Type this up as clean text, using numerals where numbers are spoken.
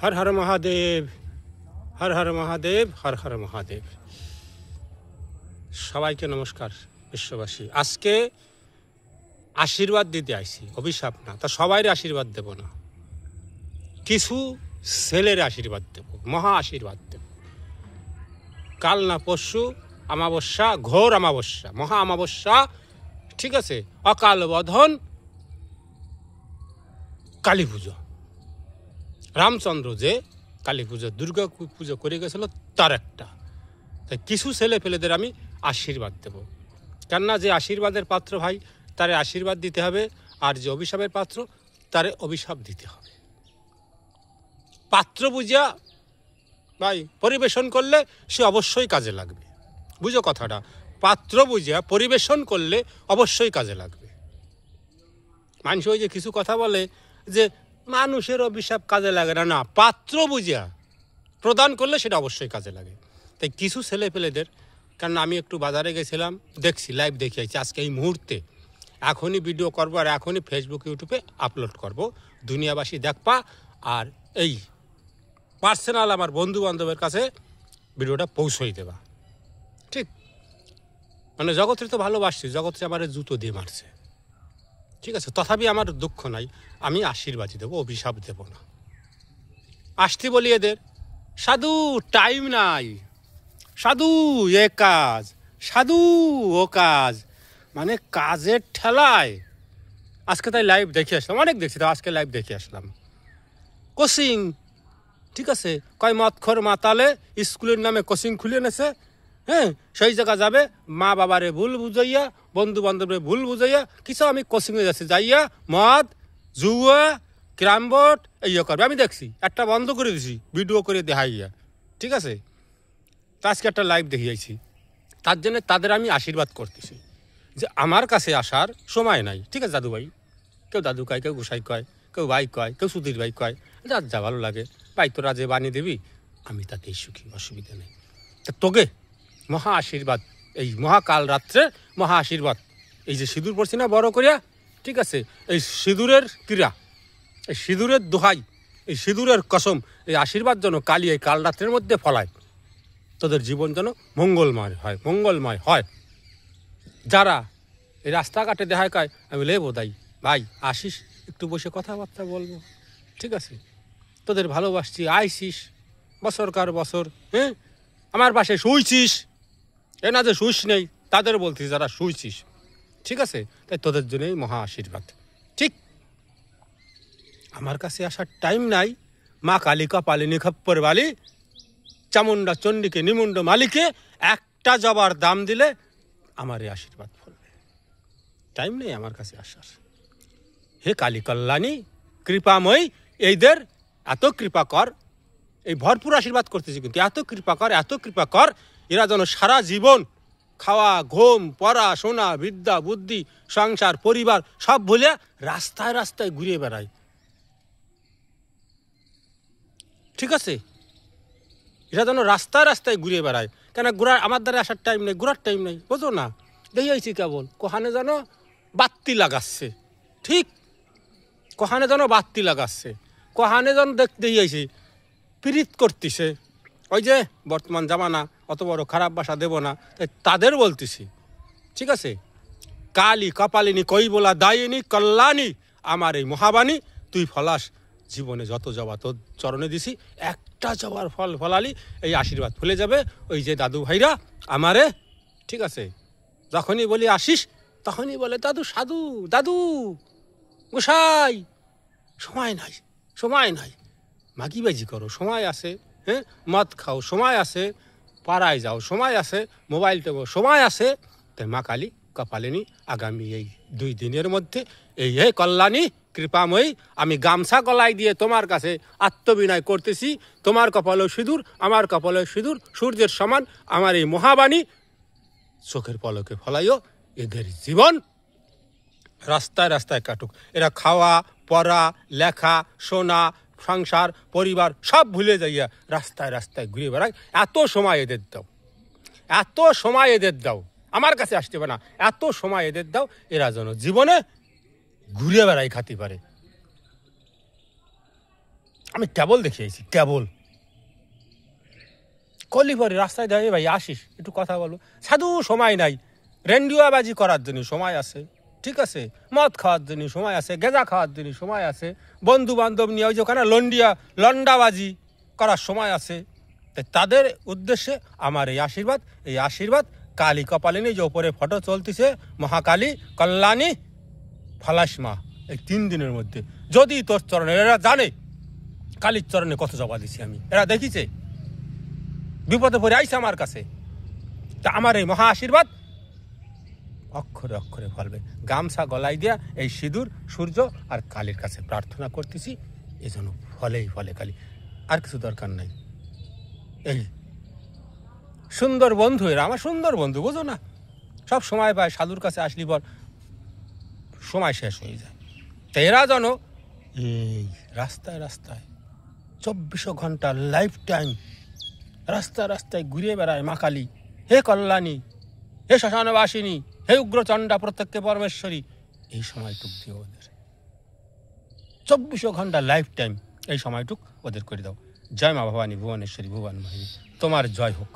হর হর মহাদেব, হর হর মহাদেব, হর হর মহাদেব। সবাইকে নমস্কার বিশ্ববাসী। আজকে আশীর্বাদ দিতে আইছি, অভিশাপ না। তা সবাই আশীর্বাদ দেব না, কিছু ছেলের আশীর্বাদ দেব, মহা আশীর্বাদ দেব। কাল না পরশু অমাবস্যা, ঘোর অমাবস্যা, মহা অমাবস্যা, ঠিক আছে? অকাল বোধন, কালী পুজো। রামচন্দ্র যে কালী পুজো, দুর্গা পুজো করে গেছিল, তার একটা। তাই কিছু ছেলে পেলেদের আমি আশীর্বাদ দেব। কেননা যে আশীর্বাদের পাত্র ভাই, তারে আশীর্বাদ দিতে হবে, আর যে অভিশাপের পাত্র, তারে অভিশাপ দিতে হবে। পাত্র বুঝিয়া ভাই পরিবেশন করলে সে অবশ্যই কাজে লাগবে। বুঝো কথাটা? পাত্র বুঝিয়া পরিবেশন করলে অবশ্যই কাজে লাগবে। মানুষ ওই যে কিছু কথা বলে যে মানুষের অভিশাপ কাজে লাগে না, না, পাত্র বুঝিয়া প্রদান করলে সেটা অবশ্যই কাজে লাগে। তাই কিছু ছেলে পেলেদের, কারণ আমি একটু বাজারে গেছিলাম, দেখছি, লাইভ দেখিয়েছি আজকে এই মুহূর্তে, এখনই ভিডিও করবো আর এখনই ফেসবুক ইউটিউবে আপলোড করব, দুনিয়াবাসী দেখবা। আর এই পার্সোনাল আমার বন্ধু বান্ধবের কাছে ভিডিওটা পৌঁছই দেবা। ঠিক মানে জগতের তো ভালোবাসছি, জগতে আমার জুতো দিয়ে মারছে, ঠিক আছে? তথাপি আমার দুঃখ নাই, আমি আশীর্বাদই দেবো, অভিশাপ দেব না। আসতে বলি এদের, সাধু টাইম নাই, সাধু এ কাজ, সাধু ও কাজ, মানে কাজের ঠেলায়। আজকে তাই লাইভ দেখে আসলাম, অনেক দেখছি তো, আজকে লাইভ দেখে আসলাম। কোচিং, ঠিক আছে, কয় মদখোর মাতালে স্কুলের নামে কোচিং খুলে নেছে। হ্যাঁ, সেই জায়গা যাবে, মা বাবারে ভুল বুঝাইয়া, বন্ধু বান্ধবরে ভুল বুঝাইয়া, কিছু আমি কোচিংয়ে যাচ্ছি, যাইয়া মদ জুয়া ক্যারাম বোর্ড এই করবে। আমি দেখছি, একটা বন্ধ করে দিছি, ভিডিও করে দেখাইয়া, ঠিক আছে? তা আজকে একটা লাইভ দেখিয়েছি, তার জন্য তাদের আমি আশীর্বাদ করতেছি যে আমার কাছে আসার সময় নাই, ঠিক আছে? দাদু ভাই, কেউ দাদু কয়, কেউ গোসাই কয়, কেউ ভাই কয়, কেউ সুধীর ভাই কয়, যার যা ভালো লাগে। ভাই তোরা যে বানিয়ে দিবি আমি তাতেই সুখী, অসুবিধা নেই। তা তোকে মহা আশীর্বাদ, এই মহাকাল রাত্রে মহা আশীর্বাদ। এই যে সিঁদুর পড়ছি না বড় করিয়া, ঠিক আছে? এই সিঁদুরের ক্রীড়া, এই সিঁদুরের দোহাই, এই সিঁদুরের কসম, এই আশীর্বাদ যেন কালী এই কাল রাত্রের মধ্যে ফলায়, তোদের জীবন যেন মঙ্গলময় হয়, মঙ্গলময় হয়। যারা এই রাস্তাঘাটে দেখায় কয়, আমি লেবো দাই ভাই আসিস, একটু বসে কথাবার্তা বলবো, ঠিক আছে? তোদের ভালোবাসছি, আইসিস বছরকার বছর, হ্যাঁ, আমার পাশে শুইছিস, এ না যে শুইস নেই, তাদের বলছিস যারা শুইছিস, ঠিক আছে? তাই তোদের জন্যই মহা আশীর্বাদ। ঠিক আমার কাছে আসার টাইম নাই, মা কালী কপালিনী খপ্পর বালি চামুন্ডা চণ্ডীকে নিমুন্ড মালিকে একটা জবার দাম দিলে আমার এই আশীর্বাদ ফলবে। টাইম নেই আমার কাছে আসার। হে কালী কল্যাণী কৃপাময়ী, এইদের এত কৃপা কর, এই ভরপুর আশীর্বাদ করতেছি কিন্তু, এত কৃপা কর, এত কৃপা কর, এরা যেন সারা জীবন খাওয়া ঘুম পড়াশোনা বিদ্যা বুদ্ধি সংসার পরিবার সব ভুলে রাস্তায় রাস্তায় ঘুরে বেড়ায়, ঠিক আছে? এরা যেন রাস্তায় রাস্তায় ঘুরে বেড়ায়। কেন ঘোরার আমার দ্বারা আসার টাইম নেই, ঘোরার টাইম নেই, বোঝো না? দেখিয়েছি কেবল কোহানে যেন বাত্তি লাগাচ্ছে, ঠিক কোহানে যেন বাত্তি লাগাচ্ছে, কোহানে যেন দেখতে দিয়েছি পীড়িত করতেছে। ওই যে বর্তমান জামানা, অত বড় খারাপ ভাষা দেব না, তাই তাদের বলতেছি, ঠিক আছে? কালী কপালিনী কৈবলা দায়িনী কল্যাণী, আমার এই মহাবাণী তুই ফলাস, জীবনে যত জবা তোর চরণে দিছি, একটা জবার ফল ফলালি, এই আশীর্বাদ ফলে যাবে। ওই যে দাদু ভাইরা আমারে, ঠিক আছে, যখনই বলি আসিস, তখনই বলে দাদু সাধু, দাদু গোসাই, সময় নাই, সময় নাই, মাগিবাজি করো সময় আছে, হ্যাঁ, মদ খাও সময় আছে, পাড়ায় যাও সময় আছে, মোবাইল টেপো সময় আছে। তাই মা কালী কপালিনী আগামী এই 2 দিনের মধ্যে এই হে কল্যাণী কৃপাময়ী, আমি গামছা গলায় দিয়ে তোমার কাছে আত্মবিনয় করতেছি। তোমার কপালে সিঁদুর, আমার কপালে সিঁদুর, সূর্যের সমান আমার এই মহাবাণী চোখের পলকে ফলাইও, এদের জীবন রাস্তায় রাস্তায় কাটুক, এরা খাওয়া পড়া লেখা শোনা সংসার পরিবার সব ভুলে যাইয়া রাস্তায় রাস্তায় ঘুরে বেড়ায়। এত সময় এদের দাও, এত সময় এদের দাও, আমার কাছে আসতে পারে না, এত সময় এদের দাও, এরা যেন জীবনে ঘুরে বেড়াই খাতে পারে। আমি কেবল দেখিয়েছি, কেবল কলিপরে রাস্তায় দেয়, ভাই আসিস একটু কথা বলো। সাধু সময় নাই, রেন্ডিওবাজি করার জন্য সময় আছে, ঠিক আছে, মদ খাওয়ার জন্য সময় আছে, গেঁজা খাওয়ার জন্য সময় আছে, বন্ধু বান্ধব নিয়ে ওই যে ওখানে লন্ডাবাজি করার সময় আছে। তাই তাদের উদ্দেশ্যে আমার এই আশীর্বাদ কালী কপালিনী, যে ওপরে ফটো চলতেছে, মহাকালী, কল্যাণী, ফালাসমা, এই 3 দিনের মধ্যে যদি তোর চরণে, এরা জানে কালীর চরণে কত জবা দিছি আমি, এরা দেখিছে, বিপদে পড়ে আইছে আমার কাছে। তা আমার এই মহা আশীর্বাদ অক্ষরে অক্ষরে ফলবে। গামছা গলায় দিয়া এই সিঁদুর সূর্য আর কালীর কাছে প্রার্থনা করতেছি, এই জন্য ফলেই ফলে কালী, আর কিছু দরকার নাই। এই সুন্দর বন্ধু, এরা আমার সুন্দর বন্ধু, বুঝো না, সব সময় পায়, সাধুর কাছে আসলি পর সময় শেষ হয়ে যায়। তো এরা যেন এই রাস্তায় 24 ঘন্টা লাইফ টাইম রাস্তায় ঘুরে বেড়ায় মা কালী, হে কল্যাণী, হে শ্মশানবাসিনী, হে উগ্রচণ্ডা, প্রত্যেককে পরমেশ্বরী, এই সময়টুক দিও ওদের, 24 ঘন্টা লাইফ টাইম এই সময়টুক ওদের করে দাও। জয় মা ভবানী, ভুবনেশ্বরী, ভুবন মোহিনী, তোমার জয় হোক।